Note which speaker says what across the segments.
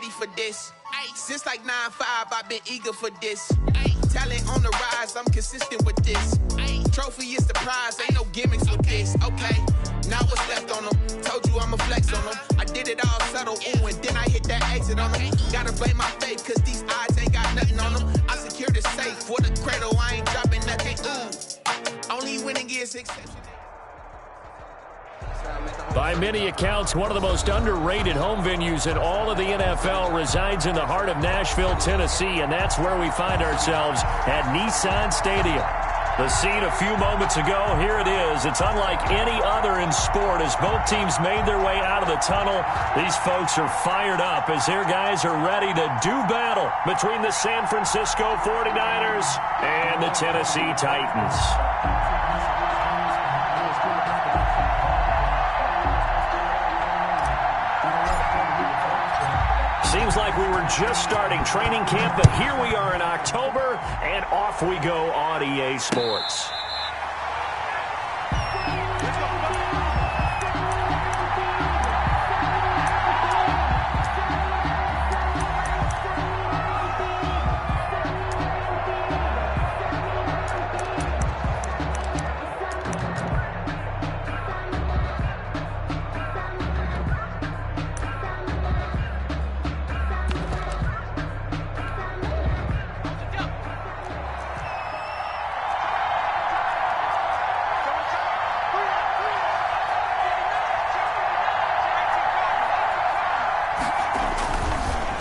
Speaker 1: ready for this. Ay, since like 9-5, I've been eager for this. Ay, talent on the rise, I'm consistent with this. Ay, trophy is the prize, ain't no gimmicks with this. Okay, now what's left on them? Told you I'ma flex on them. I did it all subtle, ooh, and then I hit that exit on them. Gotta blame my faith, cause these odds ain't got nothing on them. I secured the safe for the cradle, I ain't dropping nothing, ooh. Only winning is exception.
Speaker 2: By many accounts, one of the most underrated home venues in all of the NFL resides in the heart of Nashville, Tennessee, and that's where we find ourselves at Nissan Stadium. The scene a few moments ago, here it is. It's unlike any other in sport as both teams made their way out of the tunnel. These folks are fired up as their guys are ready to do battle between the San Francisco 49ers and the Tennessee Titans. Seems like we were just starting training camp, but here we are in October, and off we go on EA Sports.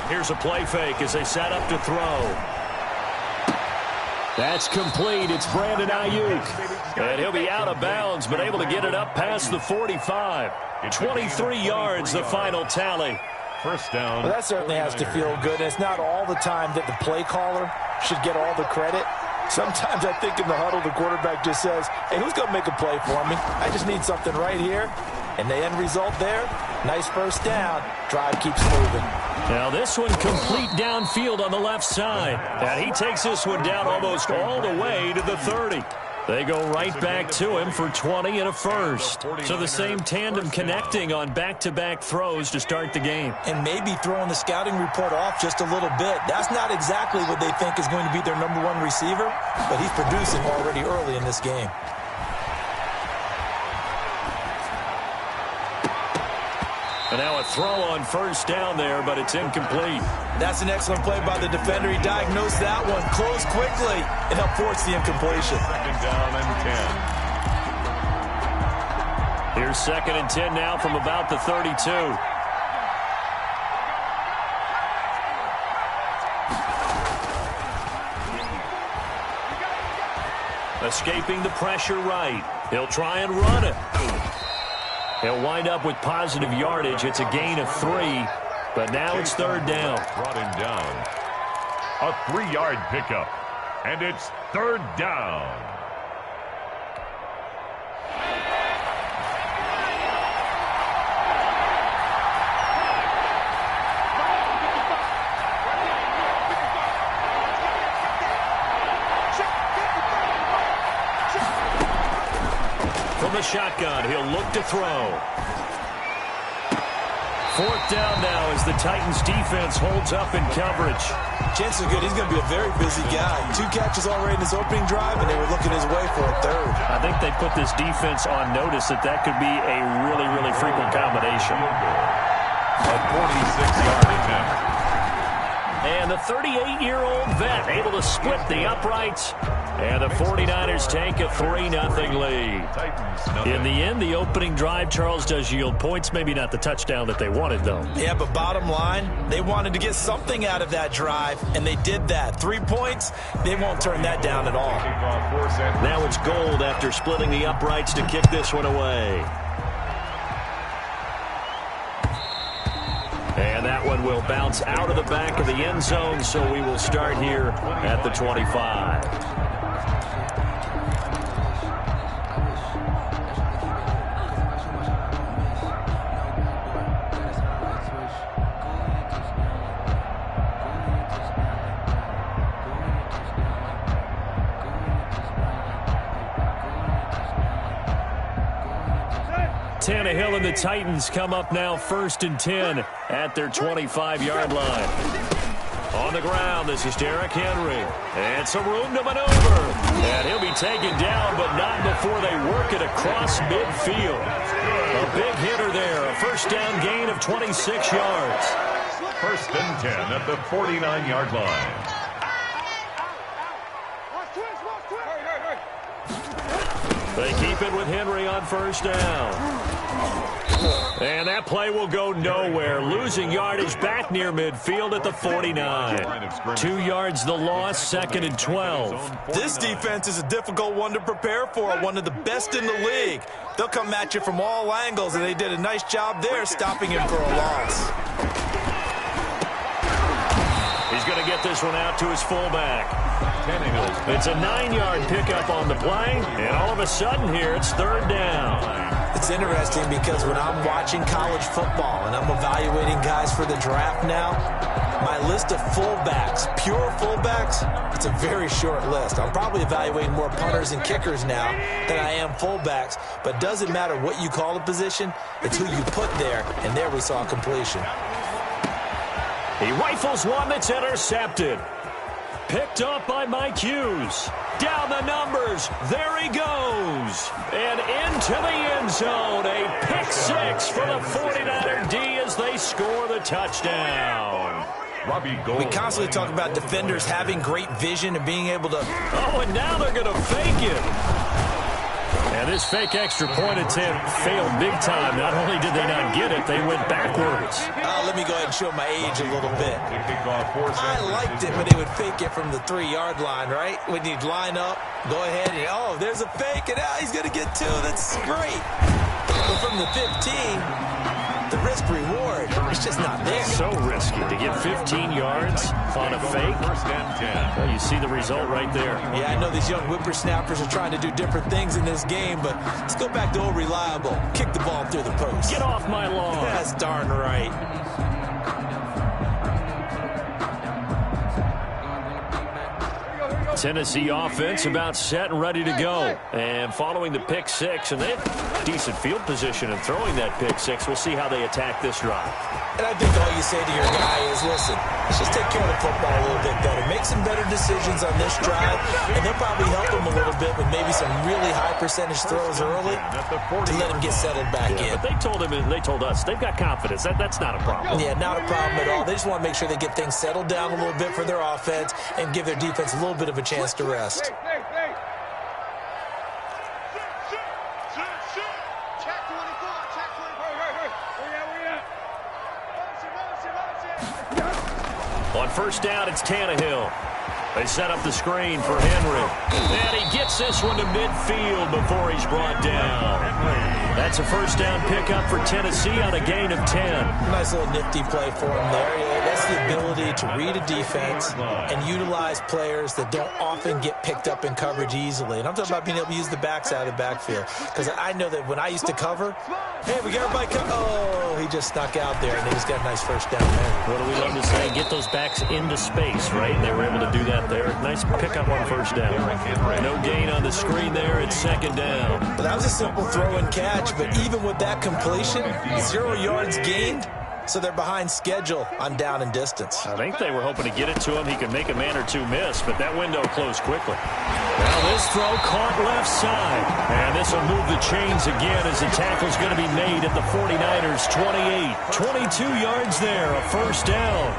Speaker 2: Here's a play fake as they set up to throw. That's complete. It's Brandon Ayuk. And he'll be out of bounds, but able to get it up past the 45. 23 yards, the final tally.
Speaker 3: First down.
Speaker 4: Well, that certainly has to feel good. And it's not all the time that the play caller should get all the credit. Sometimes I think in the huddle, the quarterback just says, hey, who's going to make a play for me? I just need something right here. And the end result there, nice first down. Drive keeps moving.
Speaker 2: Now this one complete downfield on the left side. And he takes this one down almost all the way to the 30. They go right back to him for 20 and a first. So the same tandem connecting on back-to-back throws to start the game.
Speaker 4: And maybe throwing the scouting report off just a little bit. That's not exactly what they think is going to be their number one receiver, but he's producing already early in this game.
Speaker 2: And now a throw on first down there, but it's incomplete.
Speaker 4: That's an excellent play by the defender. He diagnosed that one, closed quickly, and helped force the incompletion.
Speaker 3: Second down and 10.
Speaker 2: Here's second and 10 now from about the 32. Escaping the pressure right. He'll try and run it. He'll wind up with positive yardage. It's a gain of 3, but now it's third down.
Speaker 3: Brought him down. A 3-yard pickup, and it's third down.
Speaker 2: From the shotgun, he'll look to throw. Fourth down now as the Titans defense holds up in coverage.
Speaker 4: Chances are good he's going to be a very busy guy. 2 catches already in his opening drive, and they were looking his way for a third.
Speaker 2: I think they put this defense on notice that could be a really, really frequent combination.
Speaker 3: A 46-yard attempt.
Speaker 2: And the 38-year-old vet able to split the uprights. And the 49ers take a 3-0 lead. In the end, the opening drive, Charles, does yield points. Maybe not the touchdown that they wanted, though.
Speaker 4: Yeah, but bottom line, they wanted to get something out of that drive, and they did that. 3 points, they won't turn that down at all.
Speaker 2: Now it's Gold after splitting the uprights to kick this one away. And that one will bounce out of the back of the end zone, so we will start here at the 25. Tannehill and the Titans come up now 1st and 10 at their 25-yard line. On the ground, this is Derrick Henry. And some room to maneuver. And he'll be taken down, but not before they work it across midfield. A big hitter there. A first down gain of 26 yards.
Speaker 3: 1st and 10 at the 49-yard line.
Speaker 2: They keep it with Henry on 1st down. And that play will go nowhere. Losing yardage back near midfield at the 49. 2 yards the loss, 2nd and 12.
Speaker 4: This defense is a difficult one to prepare for, one of the best in the league. They'll come at you from all angles, and they did a nice job there stopping him for a loss.
Speaker 2: He's going to get this one out to his fullback. It's a 9-yard pickup on the play, and all of a sudden here it's 3rd down.
Speaker 4: It's interesting because when I'm watching college football and I'm evaluating guys for the draft now, my list of fullbacks, pure fullbacks, it's a very short list. I'm probably evaluating more punters and kickers now than I am fullbacks, but it doesn't matter what you call the position, it's who you put there, and there we saw completion.
Speaker 2: He rifles one that's intercepted. Picked up by Mike Hughes. Down the numbers. There he goes. And into the end zone. A pick 6 for the 49er D as they score the touchdown.
Speaker 4: We constantly talk about defenders having great vision and being able to...
Speaker 2: Oh, and now they're going to fake it. And this fake extra point attempt failed big time. Not only did they not get it, they went backwards.
Speaker 4: Let me go ahead and show my age a little bit. I liked it when they would fake it from the 3-yard line, right? When you'd line up, go ahead and, oh, there's a fake, and now he's going to get 2. That's great. But from the 15, the risk-reward, it's just not there.
Speaker 2: So risky to get 15 yards on a fake. Well, you see the result right there.
Speaker 4: Yeah, I know these young whippersnappers are trying to do different things in this game, but let's go back to old reliable. Kick the ball through the post.
Speaker 2: Get off my lawn.
Speaker 4: That's darn right.
Speaker 2: Tennessee offense about set and ready to go. And following the pick 6, and they have decent field position in throwing that pick 6. We'll see how they attack this drive.
Speaker 4: And I think all you say to your guy is, listen, let's just take care of the football a little bit better. Make some better decisions on this drive, and they'll probably help him a little bit with maybe some really high percentage throws early to let him get settled back in.
Speaker 2: But they told him, and they told us, they've got confidence. That's not a problem.
Speaker 4: Yeah, not a problem at all. They just want to make sure they get things settled down a little bit for their offense and give their defense a little bit of a chance to rest.
Speaker 2: On 1st down, it's Tannehill. They set up the screen for Henry. And he gets this one to midfield before he's brought down. That's a 1st down pickup for Tennessee on a gain of 10.
Speaker 4: Nice little nifty play for him there. Yeah, that's the ability to read a defense and utilize players that don't often get picked up in coverage easily. And I'm talking about being able to use the backs out of the backfield. Because I know that when I used to cover, hey, we got everybody cover. Oh, he just snuck out there, and he just got a nice 1st down there.
Speaker 2: What do we love to say? Get those backs into space, right? They were able to do that there. Nice pickup on 1st down. No gain on the screen there. It's 2nd down.
Speaker 4: Well, that was a simple throw and catch, but even with that completion, 0 yards gained. So they're behind schedule on down and distance.
Speaker 2: I think they were hoping to get it to him. He could make a man or two miss, but that window closed quickly. Now this throw caught left side. And this will move the chains again as the tackle's going to be made at the 49ers 28. 22 yards there, a 1st down.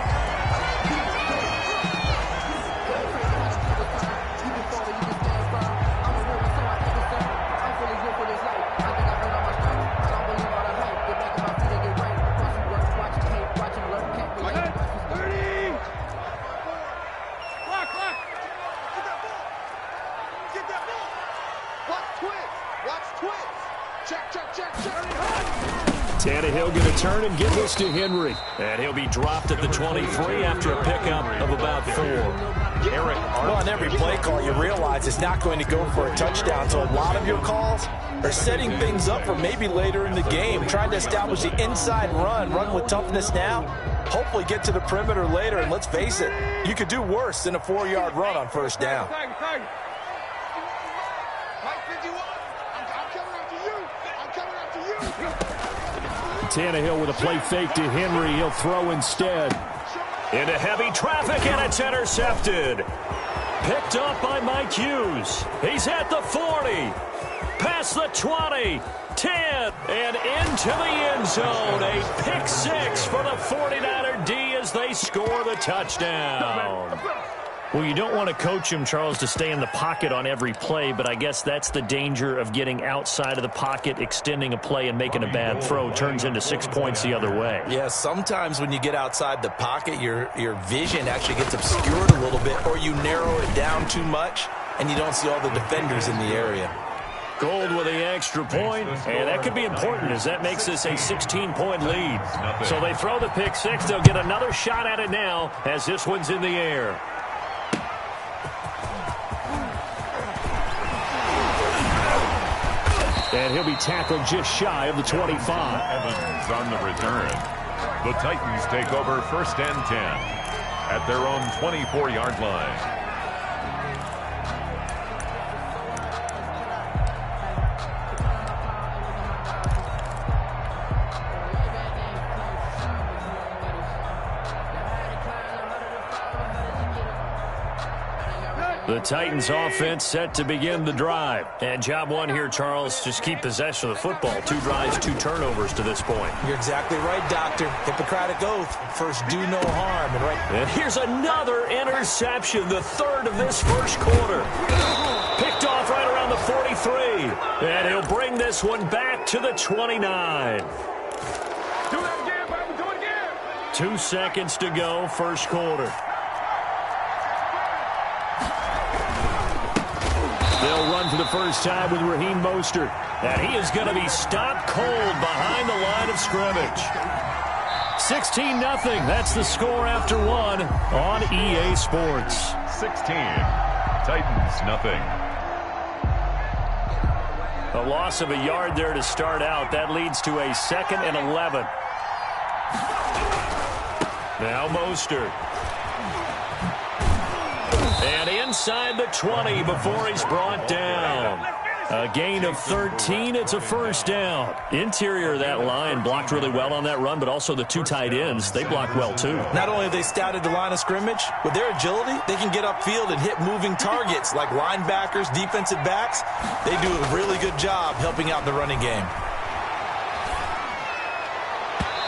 Speaker 2: Tannehill going to turn and give this to Henry. And he'll be dropped at the 23 after a pickup of about 4.
Speaker 4: Well, on every play call, you realize it's not going to go for a touchdown. So a lot of your calls are setting things up for maybe later in the game, trying to establish the inside run with toughness now, hopefully get to the perimeter later. And let's face it, you could do worse than a 4-yard run on 1st down.
Speaker 5: I'm coming after you.
Speaker 2: Tannehill with a play fake to Henry. He'll throw instead. Into heavy traffic, and it's intercepted. Picked up by Mike Hughes. He's at the 40. Past the 20. 10. And into the end zone. A pick six for the 49er D as they score the touchdown. Well, you don't want to coach him, Charles, to stay in the pocket on every play, but I guess that's the danger of getting outside of the pocket, extending a play, and making a bad throw. Turns into 6 points the other way.
Speaker 4: Yeah, sometimes when you get outside the pocket, your vision actually gets obscured a little bit, or you narrow it down too much, and you don't see all the defenders in the area.
Speaker 2: Gold with the extra point, and that could be important as that makes this a 16-point lead. So they throw the pick six. They'll get another shot at it now as this one's in the air. And he'll be tackled just shy of the 25.
Speaker 3: Evans on the return. The Titans take over 1st and 10 at their own 24-yard line.
Speaker 2: The Titans offense set to begin the drive. And job one here, Charles, just keep possession of the football. 2 drives, 2 turnovers to this point.
Speaker 4: You're exactly right, Doctor. Hippocratic oath. First, do no harm.
Speaker 2: And here's another interception, the 3rd of this first quarter. Picked off right around the 43. And he'll bring this one back to the 29.
Speaker 3: Do it again, baby. Do it again.
Speaker 2: 2 seconds to go, first quarter. They'll run for the first time with Raheem Mostert. And he is going to be stopped cold behind the line of scrimmage. 16-0. That's the score after 1 on EA Sports.
Speaker 3: 16. Titans, nothing.
Speaker 2: A loss of a yard there to start out. That leads to a 2nd and 11. Now Mostert. And inside the 20 before he's brought down. A gain of 13. It's a first down. Interior of that line blocked really well on that run, but also the 2 tight ends, they blocked well too.
Speaker 4: Not only have they scouted the line of scrimmage, with their agility, they can get upfield and hit moving targets like linebackers, defensive backs. They do a really good job helping out the running game.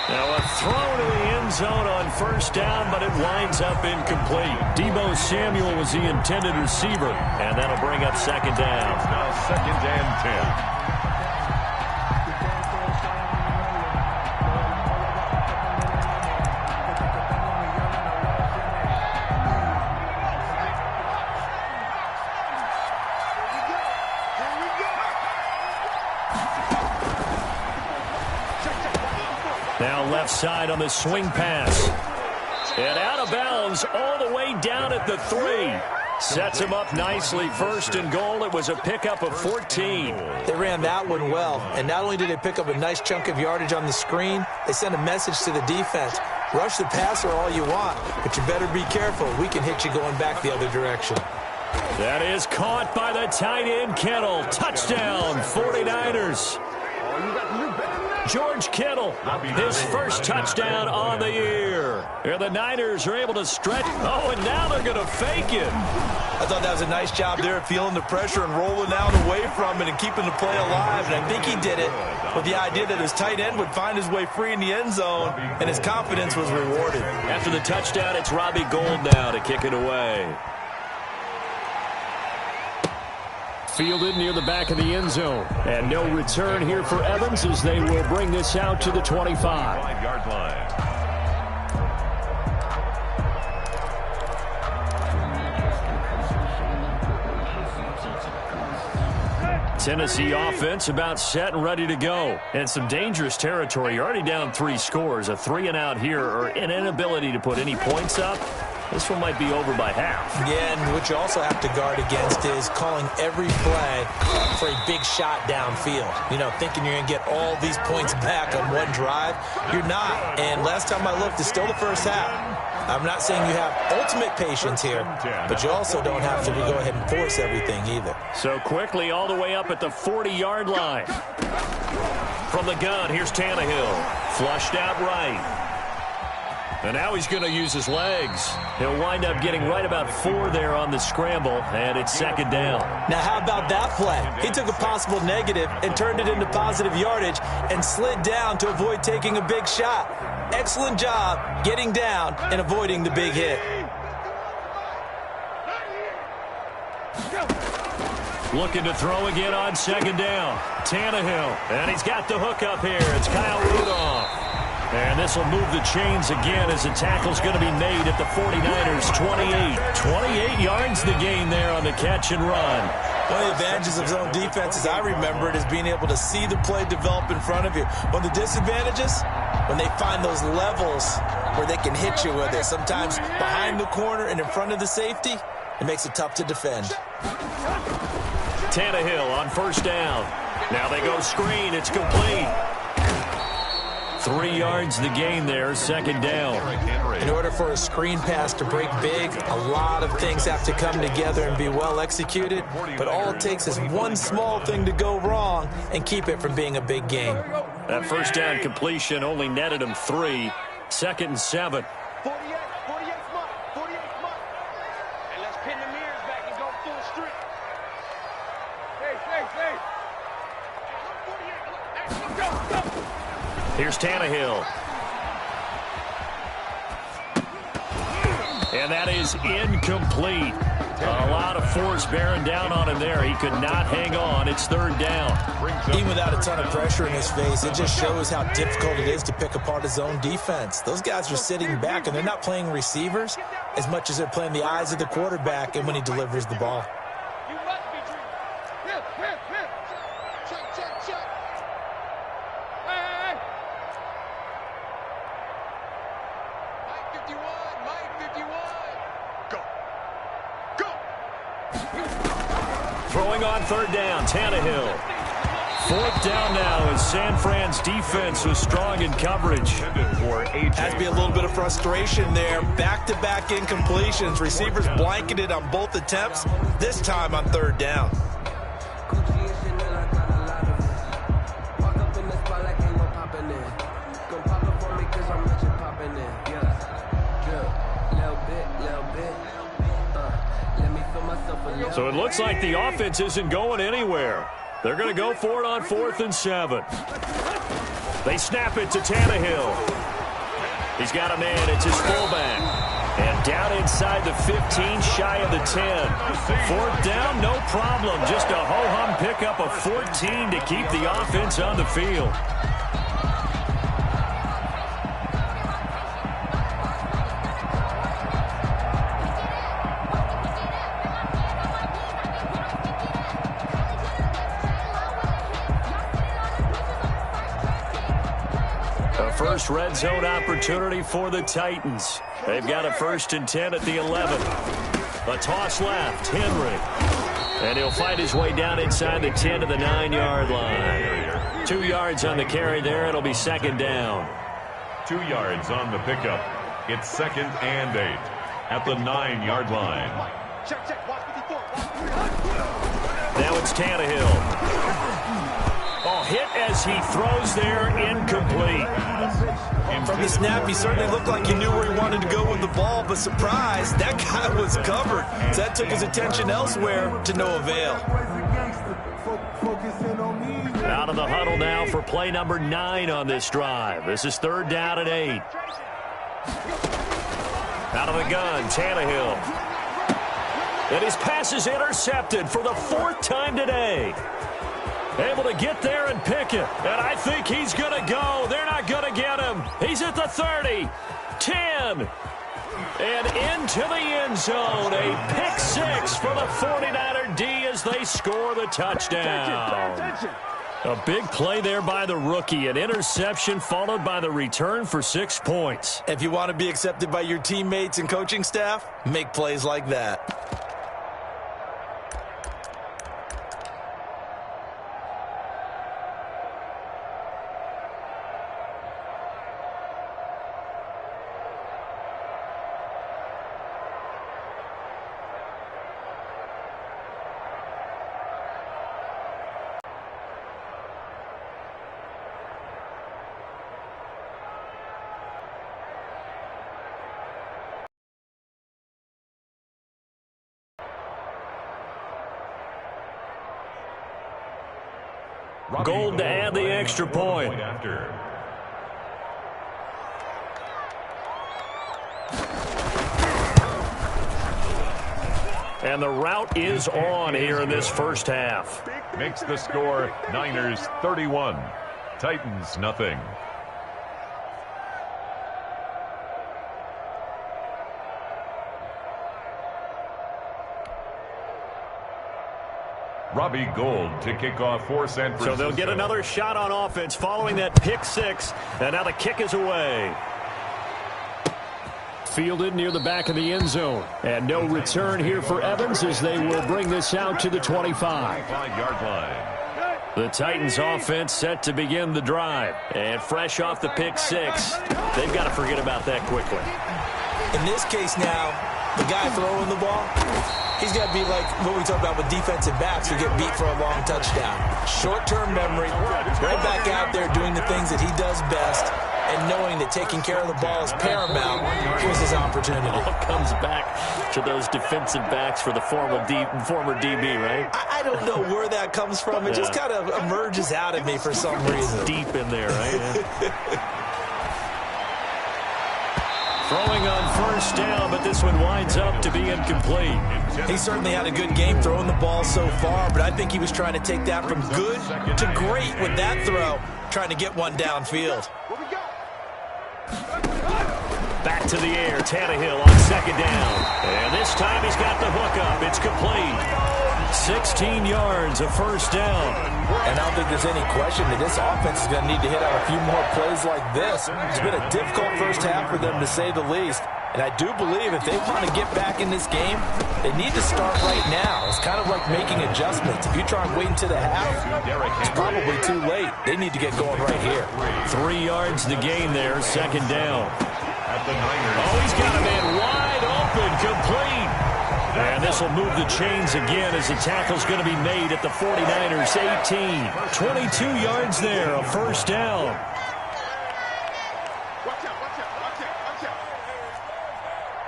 Speaker 2: Now a throw to the end zone on first down, but it winds up incomplete. Deebo Samuel was the intended receiver, and that'll bring up 2nd down.
Speaker 3: It's now 2nd and 10.
Speaker 2: Now left side on the swing pass. And out of bounds all the way down at the 3. Sets him up nicely. 1st and goal. It was a pickup of 14.
Speaker 4: They ran that one well. And not only did they pick up a nice chunk of yardage on the screen, they sent a message to the defense. Rush the passer all you want, but you better be careful. We can hit you going back the other direction.
Speaker 2: That is caught by the tight end, Kittle. Touchdown, 49ers. George Kittle, his first touchdown on the year. And the Niners are able to stretch. Oh, and now they're going to fake it.
Speaker 4: I thought that was a nice job there, feeling the pressure and rolling out away from it and keeping the play alive. And I think he did it with the idea that his tight end would find his way free in the end zone, and his confidence was rewarded.
Speaker 2: After the touchdown, it's Robbie Gould now to kick it away. Fielded near the back of the end zone. And no return here for Evans as they will bring this out to the 25.
Speaker 3: 5-yard line.
Speaker 2: Tennessee offense about set and ready to go. And some dangerous territory. You're already down 3 scores. A 3-and-out here or an inability to put any points up. This one might be over by half.
Speaker 4: Yeah, and what you also have to guard against is calling every play for a big shot downfield. You know, thinking you're going to get all these points back on one drive. You're not. And last time I looked, it's still the first half. I'm not saying you have ultimate patience here, but you also don't have to go ahead and force everything either.
Speaker 2: So quickly all the way up at the 40-yard line. From the gun, here's Tannehill. Flushed out right. And now he's going to use his legs. He'll wind up getting right about 4 there on the scramble, and it's second down.
Speaker 4: Now, how about that play? He took a possible negative and turned it into positive yardage and slid down to avoid taking a big shot. Excellent job getting down and avoiding the big hit.
Speaker 2: Looking to throw again on second down. Tannehill, and he's got the hook up here. It's Kyle Rudolph. And this will move the chains again as the tackle's going to be made at the 49ers' 28. 28 yards the gain there on the catch and run.
Speaker 4: One of the advantages of zone defense, as I remember it, is being able to see the play develop in front of you. One of the disadvantages, when they find those levels where they can hit you with it, sometimes behind the corner and in front of the safety, it makes it tough to defend.
Speaker 2: Tannehill on first down. Now they go screen. It's complete. 3 yards the gain there, second down.
Speaker 4: In order for a screen pass to break big, a lot of things have to come together and be well executed. But all it takes is one small thing to go wrong and keep it from being a big game.
Speaker 2: That first down completion only netted him 3. Second and 7.
Speaker 5: 48 smart. And let's pin the mirrors back and go full street. Hey. Go.
Speaker 2: Here's Tannehill. And that is incomplete. A lot of force bearing down on him there. He could not hang on. It's third down.
Speaker 4: Even without a ton of pressure in his face, it just shows how difficult it is to pick apart his own defense. Those guys are sitting back, and they're not playing receivers as much as they're playing the eyes of the quarterback and when he delivers the ball.
Speaker 5: You must be dreaming. Here. Check. Hey. Mike 51. Go.
Speaker 2: Throwing on third down, Tannehill. Fourth down now as San Fran's defense was strong in coverage.
Speaker 4: Has to be a little bit of frustration there. Back-to-back incompletions. Receivers blanketed on both attempts, this time on third down.
Speaker 2: So it looks like the offense isn't going anywhere. They're going to go for it on 4th and 7. They snap it to Tannehill. He's got a man. It's his fullback. And down inside the 15, shy of the 10. Fourth down, no problem. Just a ho-hum pickup of 14 to keep the offense on the field. First red zone opportunity for the Titans. They've got a 1st and 10 at the 11. A toss left, Henry. And he'll fight his way down inside the 10 to the 9-yard line. 2 yards on the carry there. It'll be second down.
Speaker 3: 2 yards on the pickup. It's 2nd and 8 at the 9-yard line.
Speaker 5: Check. Watch 54.
Speaker 2: Now it's Tannehill. Hit as he throws there, incomplete.
Speaker 4: From the snap, he certainly looked like he knew where he wanted to go with the ball, but surprise, that guy was covered. So that took his attention elsewhere to no avail.
Speaker 2: Out of the huddle now for play number 9 on this drive. This is 3rd down and 8. Out of the gun, Tannehill. And his pass is intercepted for the 4th time today. Able to get there and pick it. And I think he's going to go. They're not going to get him. He's at the 30, 10, and into the end zone. A pick 6 for the 49er D as they score the touchdown. A big play there by the rookie. An interception followed by the return for 6 points.
Speaker 4: If you want to be accepted by your teammates and coaching staff, make plays like that.
Speaker 2: Gold to add the extra point.
Speaker 3: After.
Speaker 2: And the route is on here in this first half.
Speaker 3: Makes the score Niners 31, Titans nothing. Robbie Gould to kick off for San Francisco.
Speaker 2: So they'll get another shot on offense following that pick six. And now the kick is away. Fielded near the back of the end zone. And no return here for Evans as they will bring this out to the 25.
Speaker 3: 5-yard line.
Speaker 2: The Titans offense set to begin the drive. And fresh off the pick six, they've got to forget about that quickly.
Speaker 4: In this case now, the guy throwing the ball, he's got to be like what we talk about with defensive backs who get beat for a long touchdown. Short-term memory, right back out there doing the things that he does best, and knowing that taking care of the ball is paramount. Here's his opportunity.
Speaker 2: All comes back to those defensive backs for the former DB, right?
Speaker 4: I don't know where that comes from. It just kind of emerges out of me for some reason.
Speaker 2: Deep in there, right? Yeah. Throwing on first down, but this one winds up to be incomplete.
Speaker 4: He certainly had a good game throwing the ball so far, but I think he was trying to take that from good to great with that throw, trying to get one downfield.
Speaker 2: Back to the air, Tannehill on second down. And this time he's got the hook up. It's complete. 16 yards, a first down.
Speaker 4: And I don't think there's any question that this offense is going to need to hit out a few more plays like this. It's been a difficult first half for them, to say the least. And I do believe if they want to get back in this game, they need to start right now. It's kind of like making adjustments. If you try and wait until the half, it's probably too late. They need to get going right here.
Speaker 2: 3 yards to gain there, second down.
Speaker 3: At the Niners.
Speaker 2: Oh, he's got a man wide open, complete. And this will move the chains again as the tackle's going to be made at the 49ers 18. 22 yards there, a first down.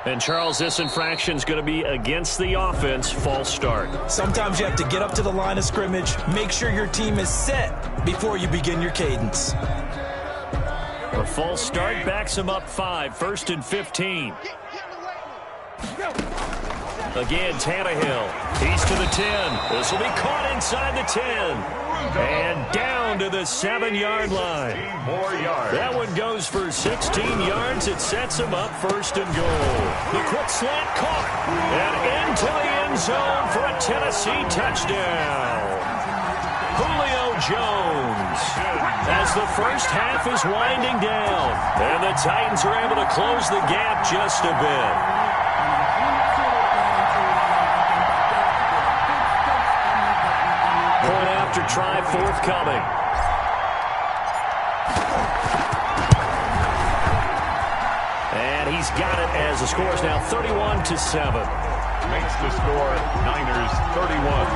Speaker 2: And, Charles, this infraction is going to be against the offense, false start.
Speaker 4: Sometimes you have to get up to the line of scrimmage, make sure your team is set before you begin your cadence.
Speaker 2: A false start backs him up 5, first and 15. Again, Tannehill. He's to the 10. This will be caught inside the 10. And down to the 7-yard line.
Speaker 3: More yards.
Speaker 2: That one goes for 16 yards. It sets him up first and goal. The quick slant caught. And into the end zone for a Tennessee touchdown. Julio Jones. As the first half is winding down. And the Titans are able to close the gap just a bit. Point after try forthcoming. And he's got it as the score is now 31-7.
Speaker 3: Makes the score Niners 31,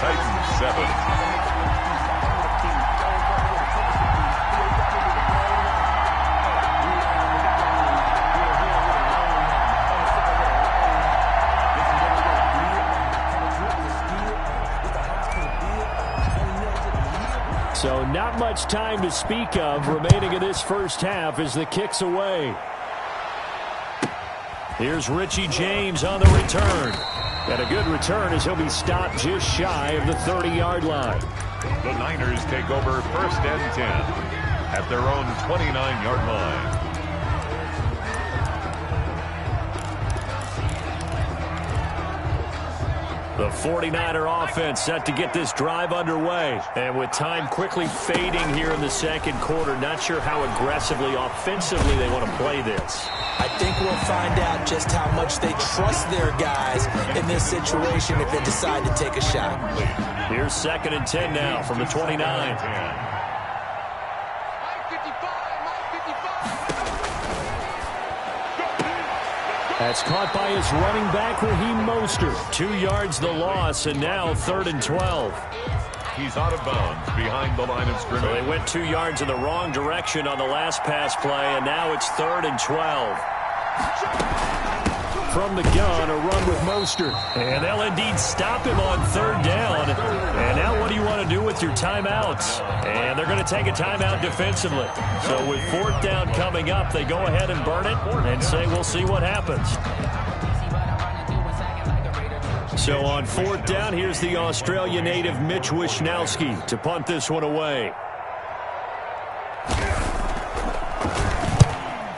Speaker 3: Titans 7.
Speaker 2: So not much time to speak of remaining in this first half as the kick's away. Here's Richie James on the return. And a good return as he'll be stopped just shy of the 30-yard line.
Speaker 3: The Niners take over first and 10 at their own 29-yard line.
Speaker 2: The 49er offense set to get this drive underway. And with time quickly fading here in the second quarter, not sure how aggressively, offensively they want to play this.
Speaker 4: I think we'll find out just how much they trust their guys in this situation if they decide to take a shot.
Speaker 2: Here's second and 10 now from the 29. That's caught by his running back, Raheem Mostert. 2 yards the loss, and now 3rd and 12.
Speaker 3: He's out of bounds behind the line of scrimmage.
Speaker 2: So they went 2 yards in the wrong direction on the last pass play, and now it's 3rd and 12. from the gun, a run with Mostert. And they'll indeed stop him on third down. And now what do you want to do with your timeouts? And they're going to take a timeout defensively. So with fourth down coming up, they go ahead and burn it and say we'll see what happens. So on fourth down, here's the Australia native Mitch Wishnowsky to punt this one away.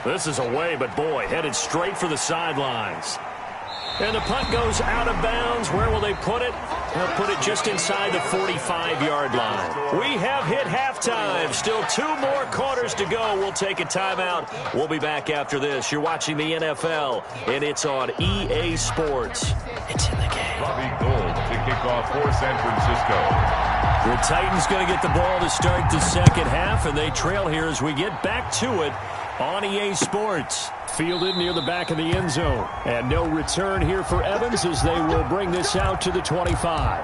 Speaker 2: This is away, but boy, headed straight for the sidelines. And the punt goes out of bounds. Where will they put it? They'll put it just inside the 45-yard line. We have hit halftime. Still 2 more quarters to go. We'll take a timeout. We'll be back after this. You're watching the NFL, and it's on EA Sports. It's in the game.
Speaker 3: Robbie Gould to kick off for San Francisco.
Speaker 2: The Titans going to get the ball to start the second half, and they trail here as we get back to it on EA Sports. Fielded near the back of the end zone. And no return here for Evans as they will bring this out to the 25.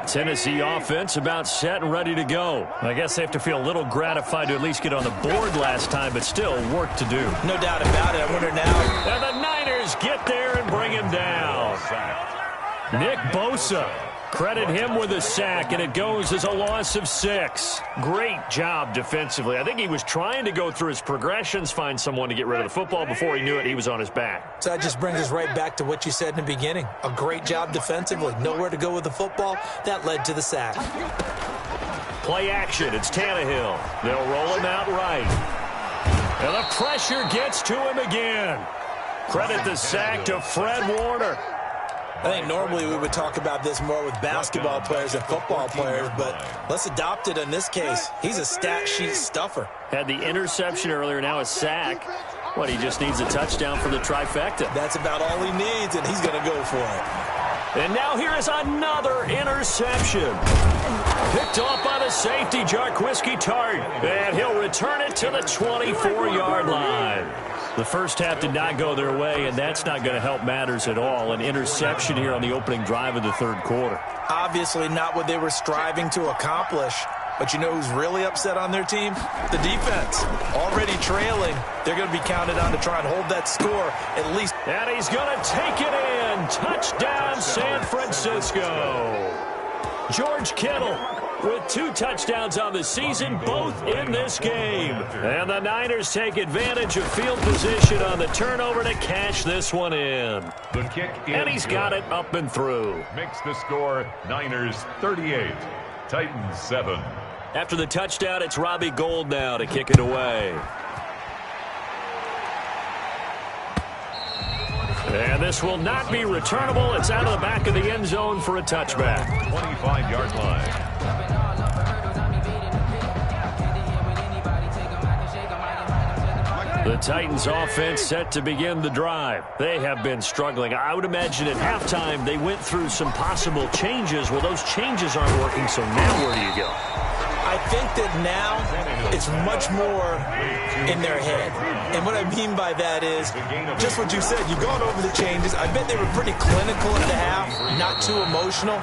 Speaker 2: Tennessee offense about set and ready to go. I guess they have to feel a little gratified to at least get on the board last time, but still work to do.
Speaker 4: No doubt about it. I wonder now.
Speaker 2: And the Niners get there and bring him down. Nick Bosa. Credit him with a sack, and it goes as a loss of 6. Great job defensively. I think he was trying to go through his progressions, find someone to get rid of the football. Before he knew it, he was on his back.
Speaker 4: So that just brings us right back to what you said in the beginning. A great job defensively. Nowhere to go with the football. That led to the sack.
Speaker 2: Play action. It's Tannehill. They'll roll him out right. And the pressure gets to him again. Credit the sack to Fred Warner.
Speaker 4: I think normally we would talk about this more with basketball players than football players, but let's adopt it in this case. He's a stat sheet stuffer.
Speaker 2: Had the interception earlier, now a sack. What, he just needs a touchdown for the trifecta.
Speaker 4: That's about all he needs, and he's going to go for it.
Speaker 2: And now here is another interception. Picked off by the safety, Jarquiski Tart. And he'll return it to the 24-yard line. The first half did not go their way, and that's not going to help matters at all. An interception here on the opening drive of the third quarter.
Speaker 4: Obviously not what they were striving to accomplish. But you know who's really upset on their team? The defense. Already trailing. They're going to be counted on to try and hold that score at least.
Speaker 2: And he's going to take it in. Touchdown, San Francisco. George Kittle with 2 touchdowns on the season, both in this game. And the Niners take advantage of field position on the turnover to cash this one in.
Speaker 3: The kick is
Speaker 2: and he's got it up and through.
Speaker 3: Makes the score Niners 38, Titans 7.
Speaker 2: After the touchdown, it's Robbie Gould now to kick it away. And this will not be returnable. It's out of the back of the end zone for a touchback.
Speaker 3: 25-yard line.
Speaker 2: The Titans offense set to begin the drive. They have been struggling. I would imagine at halftime they went through some possible changes. Well, those changes aren't working, so now where do you go?
Speaker 4: I think that now it's much more in their head. And what I mean by that is just what you said. You've gone over the changes. I bet they were pretty clinical at the half, not too emotional.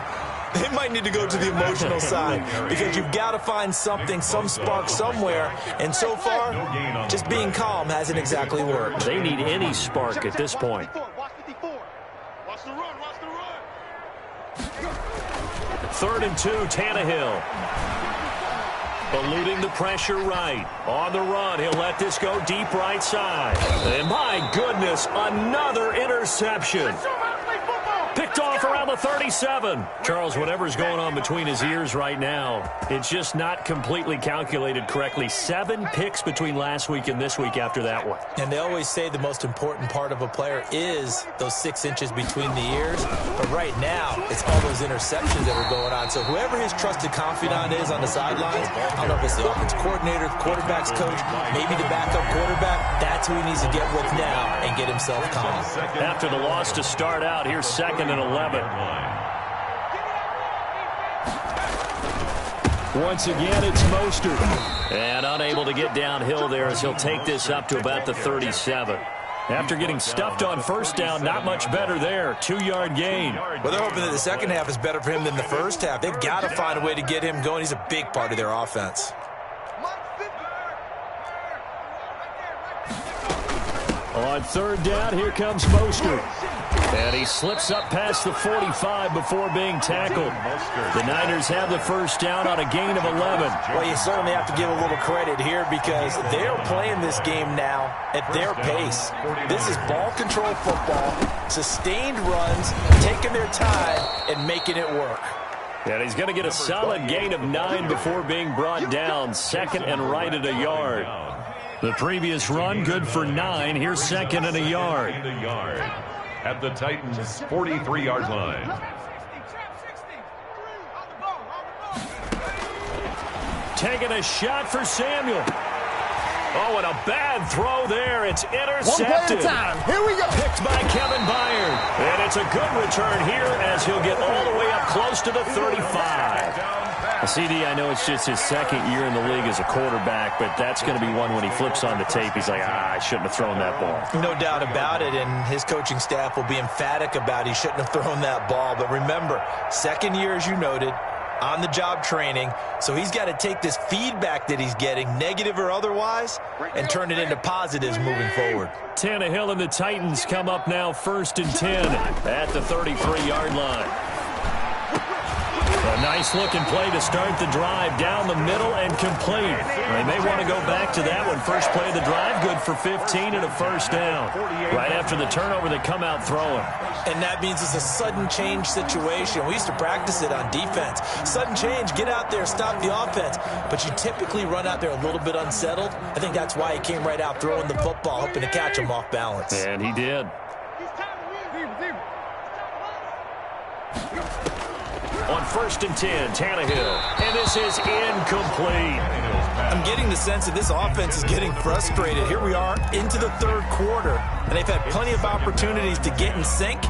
Speaker 4: They might need to go to the emotional side because you've got to find something, some spark somewhere. And so far, just being calm hasn't exactly worked.
Speaker 2: They need any spark at this point.
Speaker 5: Watch the run, watch the run.
Speaker 2: 3rd and 2, Tannehill. Eluding the pressure right. On the run, he'll let this go deep right side. And my goodness, another interception. Picked off around the 37. Charles, whatever's going on between his ears right now, it's just not completely calculated correctly. 7 picks between last week and this week after that one.
Speaker 4: And they always say the most important part of a player is those 6 inches between the ears. But right now, it's all those interceptions that are going on. So whoever his trusted confidant is on the sidelines, I don't know if it's the offense coordinator, the quarterback's coach, maybe the backup quarterback, that's who he needs to get with now and get himself calm.
Speaker 2: After the loss to start out, here's 2nd and 11. Once again, it's Mostert. And unable to get downhill there as he'll take this up to about the 37. After getting stuffed on first down, not much better there. 2-yard gain.
Speaker 4: Well, they're hoping that the second half is better for him than the first half. They've got to find a way to get him going. He's a big part of their offense.
Speaker 2: On third down, here comes Mostert. And he slips up past the 45 before being tackled. The Niners have the first down on a gain of 11.
Speaker 4: Well, you certainly have to give a little credit here because they're playing this game now at their pace. This is ball control football, sustained runs, taking their time and making it work.
Speaker 2: And he's going to get a solid gain of 9 before being brought down. Second and right at a yard. The previous run, good for 9. Here's second and a yard.
Speaker 3: At the Titans' 43-yard line.
Speaker 2: Taking a shot for Samuel. Oh, and a bad throw there. It's intercepted.
Speaker 6: One play at a time. Here we go.
Speaker 2: Picked by Kevin Byard. And it's a good return here as he'll get all the way up close to the 35. CD, I know it's just his second year in the league as a quarterback, but that's going to be one when he flips on the tape. He's like, I shouldn't have thrown that ball.
Speaker 4: No doubt about it, and his coaching staff will be emphatic about he shouldn't have thrown that ball. But remember, second year, as you noted, on-the-job training, so he's got to take this feedback that he's getting, negative or otherwise, and turn it into positives moving forward.
Speaker 2: Tannehill and the Titans come up now 1st and 10 at the 33-yard line. A nice-looking play to start the drive down the middle and complete. They may want to go back to that one. First play of the drive, good for 15 and a first down. Right after the turnover, they come out throwing.
Speaker 4: And that means it's a sudden change situation. We used to practice it on defense. Sudden change, get out there, stop the offense. But you typically run out there a little bit unsettled. I think that's why he came right out throwing the football, hoping to catch him off balance.
Speaker 2: And he did. On 1st and 10, Tannehill. And this is incomplete.
Speaker 4: I'm getting the sense that this offense is getting frustrated. Here we are into the third quarter, and they've had plenty of opportunities to get in sync.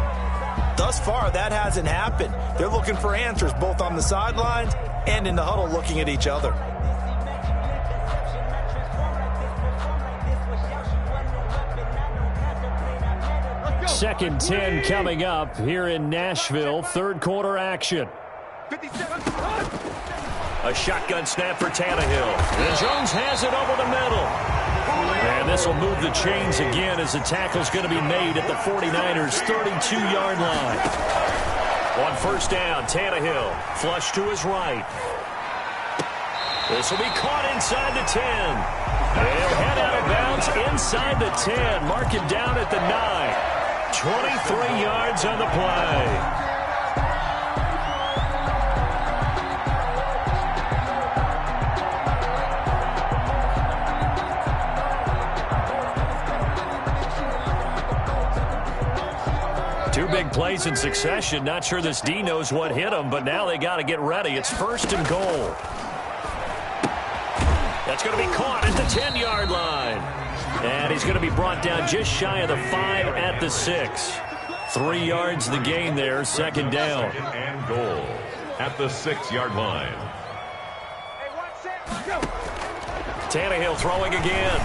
Speaker 4: Thus far, that hasn't happened. They're looking for answers both on the sidelines and in the huddle looking at each other.
Speaker 2: Second 10 coming up here in Nashville. Third quarter action. A shotgun snap for Tannehill. And Jones has it over the middle. And this will move the chains again as the tackle's going to be made at the 49ers' 32-yard line. On first down, Tannehill flush to his right. This will be caught inside the 10. They'll head out of bounds inside the 10. Mark him down at the 9. 23 yards on the play. Two big plays in succession. Not sure this D knows what hit him, but now they got to get ready. It's 1st and goal. That's going to be caught at the 10-yard line. And he's going to be brought down just shy of the 5 at the 6. 3 yards the gain there, second down.
Speaker 3: And goal at the 6-yard line.
Speaker 2: Tannehill throwing again.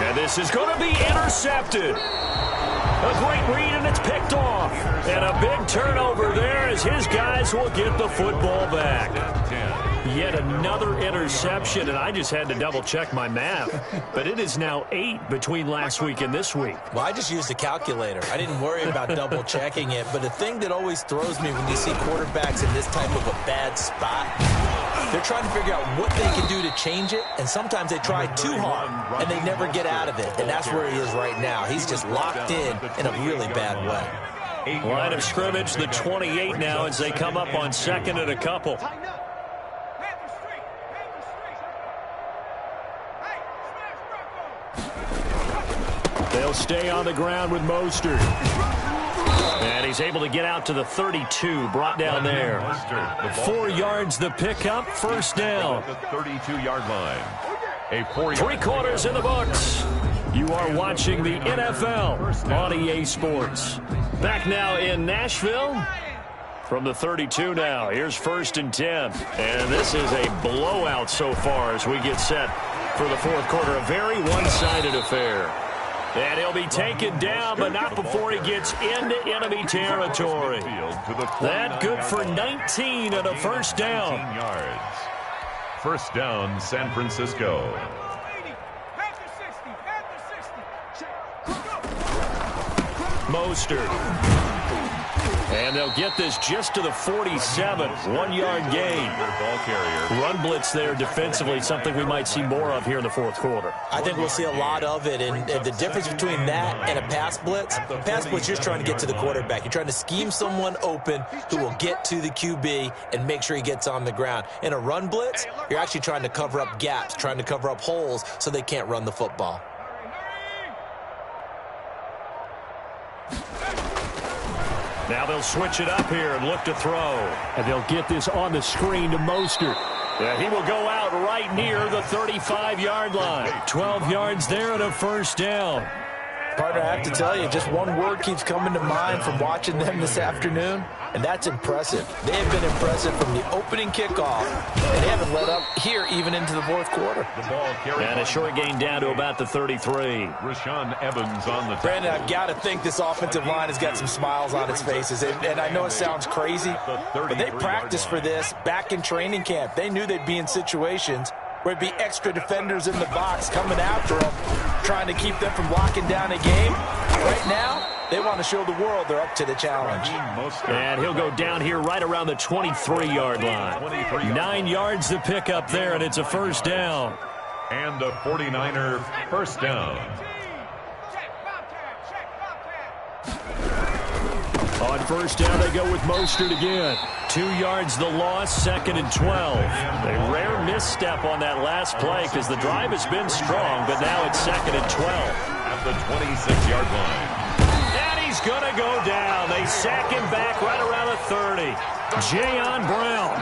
Speaker 2: And this is going to be intercepted. A great read, and it's picked off. And a big turnover there as his guys will get the football back. Yet another interception, and I just had to double-check my math. But it is now 8 between last week and this week.
Speaker 4: Well, I just used a calculator. I didn't worry about double-checking it. But the thing that always throws me when you see quarterbacks in this type of a bad spot, they're trying to figure out what they can do to change it, and sometimes they try too hard, and they never get out of it. And that's where he is right now. He's just locked in a really bad way.
Speaker 2: Line of scrimmage, the 28 now as they come up on 2nd and a couple. They'll stay on the ground with Mostert. And he's able to get out to the 32, brought down there. 4 yards the pickup, first down.
Speaker 3: The 32-yard line. A 4-yard.
Speaker 2: 3 quarters in the books. You are watching the NFL on EA Sports. Back now in Nashville. From the 32 now, here's 1st and 10. And this is a blowout so far as we get set for the fourth quarter. A very one-sided affair. And he'll be taken down, but not before he gets into enemy territory. That good for 19 and a first down.
Speaker 3: Yards. First down, San Francisco.
Speaker 2: Mostert. And they'll get this just to the 47. 1-yard gain.
Speaker 3: Ball carrier.
Speaker 2: Run blitz there defensively, something we might see more of here in the fourth quarter.
Speaker 4: I think we'll see a lot of it, and the difference between that and a pass blitz, you're just trying to get to the quarterback. You're trying to scheme someone open who will get to the QB and make sure he gets on the ground. In a run blitz, you're actually trying to cover up gaps, trying to cover up holes so they can't run the football.
Speaker 2: Now they'll switch it up here and look to throw. And they'll get this on the screen to Mostert. Yeah, he will go out right near the 35-yard line. 12 yards there and a first down.
Speaker 4: Partner, I have to tell you, just one word keeps coming to mind from watching them this afternoon, and that's impressive. They have been impressive from the opening kickoff, and they haven't let up here even into the fourth quarter.
Speaker 3: The ball carried.
Speaker 2: And a short gain down to about the 33.
Speaker 3: Rashaan Evans on the tackle.
Speaker 4: Brandon, I've got to think this offensive line has got some smiles on its faces, and I know it sounds crazy, but they practiced for this back in training camp. They knew they'd be in situations where it'd be extra defenders in the box coming after them, trying to keep them from locking down a game. Right now, they want to show the world they're up to the challenge.
Speaker 2: And he'll go down here right around the 23-yard line. 9 yards to pick up there, and it's a first down.
Speaker 3: And a 49er first down.
Speaker 2: On first down, they go with Mostert again. 2 yards the loss, 2nd and 12. A rare misstep on that last play because the drive has been strong, but now it's 2nd and 12.
Speaker 3: At the 26-yard line.
Speaker 2: And he's going to go down. They sack him back right around the 30. Jayon Brown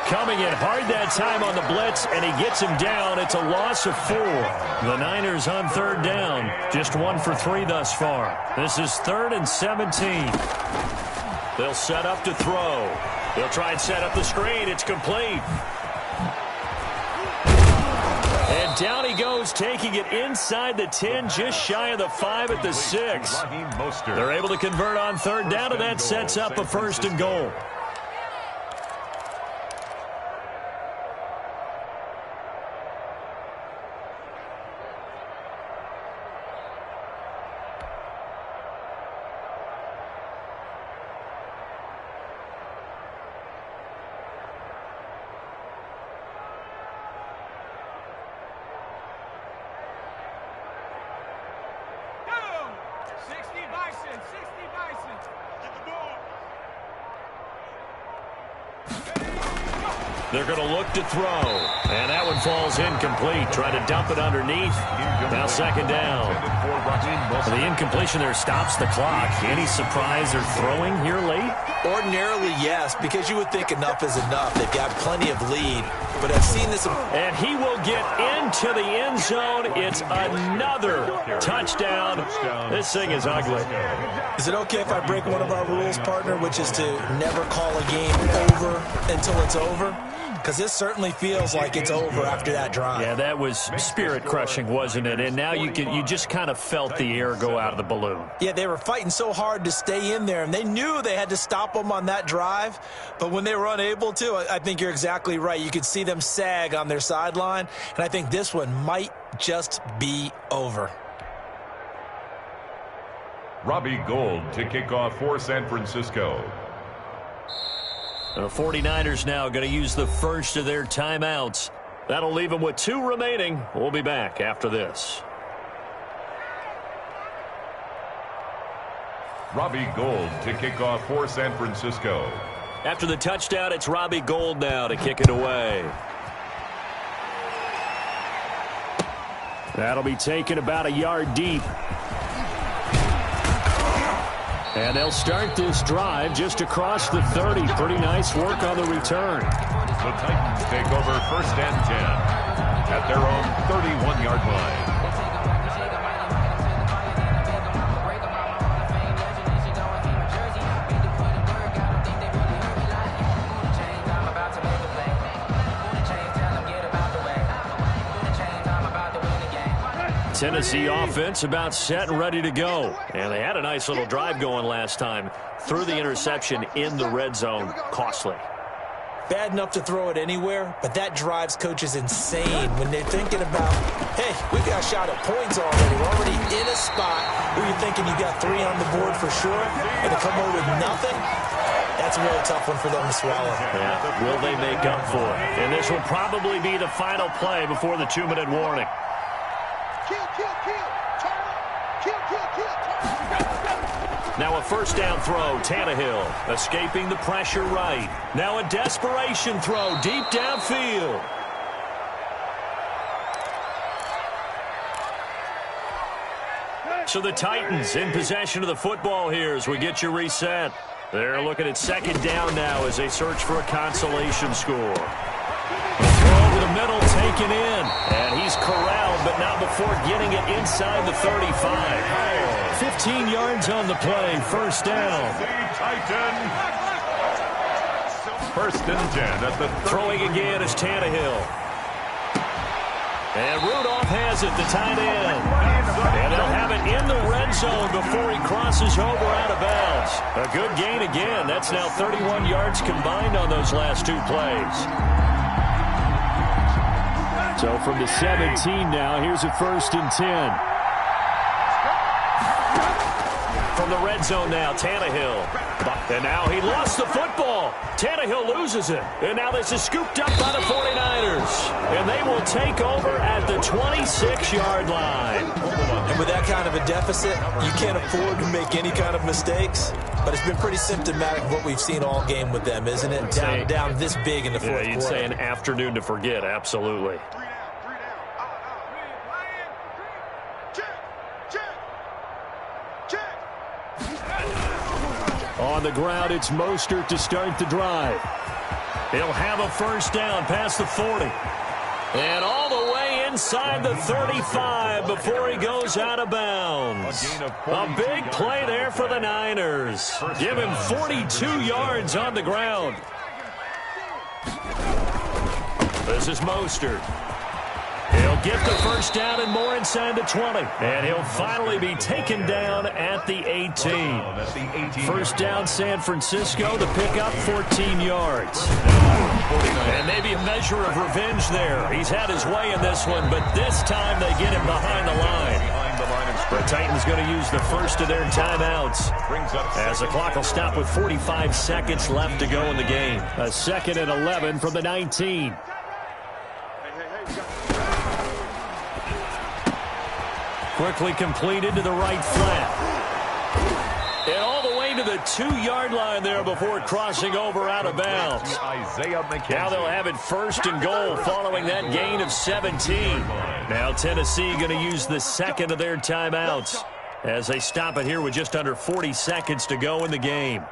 Speaker 2: coming in hard that time on the blitz, and he gets him down. It's a loss of 4. The Niners on third down. Just 1 for 3 thus far. This is 3rd and 17. They'll set up to throw. They'll try and set up the screen. It's complete. And down he goes, taking it inside the 10, just shy of the 5 at the 6. They're able to convert on third down, and that sets up a 1st and goal. They're going to look to throw. And that one falls incomplete. Trying to dump it underneath. Now 2nd down. The incompletion there stops the clock. Any surprise they're throwing here late?
Speaker 4: Ordinarily, yes, because you would think enough is enough. They've got plenty of lead. But I've seen this.
Speaker 2: And he will get into the end zone. It's another touchdown. This thing is ugly.
Speaker 4: Is it okay if I break one of our rules, partner, which is to never call a game over until it's over? Because this certainly feels like it's over after that drive.
Speaker 2: Yeah, that was spirit-crushing, wasn't it? And now you just kind of felt the air go out of the balloon.
Speaker 4: Yeah, they were fighting so hard to stay in there, and they knew they had to stop them on that drive. But when they were unable to, I think you're exactly right. You could see them sag on their sideline, and I think this one might just be over.
Speaker 3: Robbie Gould to kick off for San Francisco.
Speaker 2: The 49ers now going to use the first of their timeouts. That'll leave them with 2 remaining. We'll be back after this.
Speaker 3: Robbie Gould to kick off for San Francisco.
Speaker 2: After the touchdown, it's Robbie Gould now to kick it away. That'll be taken about a yard deep. And they'll start this drive just across the 30. Pretty nice work on the return.
Speaker 3: The Titans take over 1st and 10 at their own 31-yard line.
Speaker 2: Tennessee offense about set and ready to go. And they had a nice little drive going last time. Threw the interception in the red zone. Costly.
Speaker 4: Bad enough to throw it anywhere, but that drives coaches insane when they're thinking about, hey, we got a shot at points already. We're already in a spot where you're thinking you got 3 on the board for sure, and to come away with nothing, that's a really tough one for them to swallow.
Speaker 2: Yeah, will they make up for it? And this will probably be the final play before the 2-minute warning.
Speaker 5: Kill, kill, kill. Turn up. Kill, kill, kill. Turn up.
Speaker 2: Now a first down throw, Tannehill escaping the pressure right. Now a desperation throw deep downfield. So the Titans in possession of the football here as we get you reset. They're looking at second down now as they search for a consolation score. The throw over the middle taken in. And he's corralled, but not before getting it inside the 35. 15 yards on the play. First down.
Speaker 3: First and 10 at the 30.
Speaker 2: Throwing again is Tannehill. And Rudolph has it, the tight end. And they'll have it in the red zone before he crosses over out of bounds. A good gain again. That's now 31 yards combined on those last 2 plays. So from the 17 now, here's a first and 10. From the red zone now, Tannehill. And now he lost the football. Tannehill loses it. And now this is scooped up by the 49ers. And they will take over at the 26-yard line.
Speaker 4: And with that kind of a deficit, you can't afford to make any kind of mistakes. But it's been pretty symptomatic of what we've seen all game with them, isn't it? Down this big in the fourth quarter.
Speaker 2: You'd say an afternoon to forget, absolutely. On the ground, it's Mostert to start the drive. He'll have a first down past the 40. And all the way inside the 35 before he goes out of bounds. A big play there for the Niners. Give him 42 yards on the ground. This is Mostert. He'll get the first down and more inside the 20. And he'll finally be taken down at the 18. First down, San Francisco. The pickup, 14 yards. And maybe a measure of revenge there. He's had his way in this one, but this time they get him behind the line. The Titans going to use the first of their timeouts as the clock will stop with 45 seconds left to go in the game. A second and 11 from the 19. Quickly completed to the right flat. And all the way to the 2-yard line there before crossing over out of bounds. Now they'll have it first and goal following that gain of 17. Now Tennessee going to use the second of their timeouts as they stop it here with just under 40 seconds to go in the game.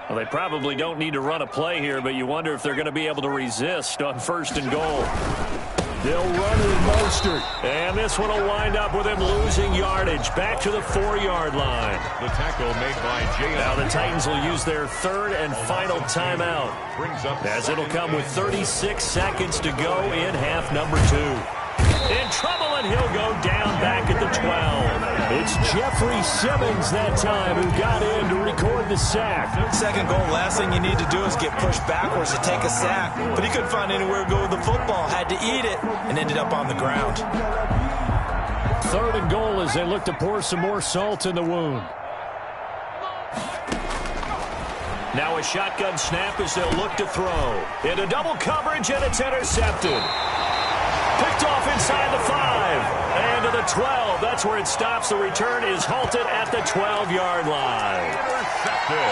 Speaker 2: Well, they probably don't need to run a play here, but you wonder if they're going to be able to resist on first and goal. They'll run it with Mostert. And this one will wind up with him losing yardage back to the 4-yard line.
Speaker 3: The tackle made by Jay.
Speaker 2: Now the Titans will use their third and final timeout, as it'll come with 36 seconds to go in half number 2. In trouble, and he'll go down back at the 12. It's Jeffrey Simmons that time who got in to record the sack.
Speaker 4: Second goal, last thing you need to do is get pushed backwards to take a sack. But he couldn't find anywhere to go with the football, had to eat it, and ended up on the ground.
Speaker 2: Third and goal as they look to pour some more salt in the wound. Now a shotgun snap as they'll look to throw. Into double coverage, and it's intercepted. Picked off inside the 5. And to the 12. That's where it stops. The return is halted at the 12-yard line.
Speaker 3: Intercepted.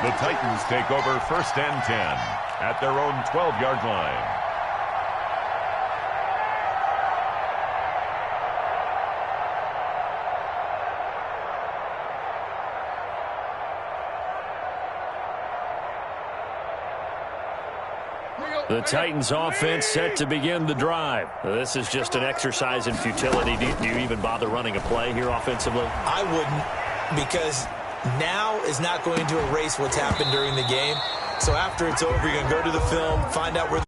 Speaker 3: The Titans take over first and 10 at their own 12-yard line.
Speaker 2: The Titans offense set to begin the drive. This is just an exercise in futility. Do you even bother running a play here offensively?
Speaker 4: I wouldn't, because now is not going to erase what's happened during the game. So after it's over, you're going to go to the film, find out where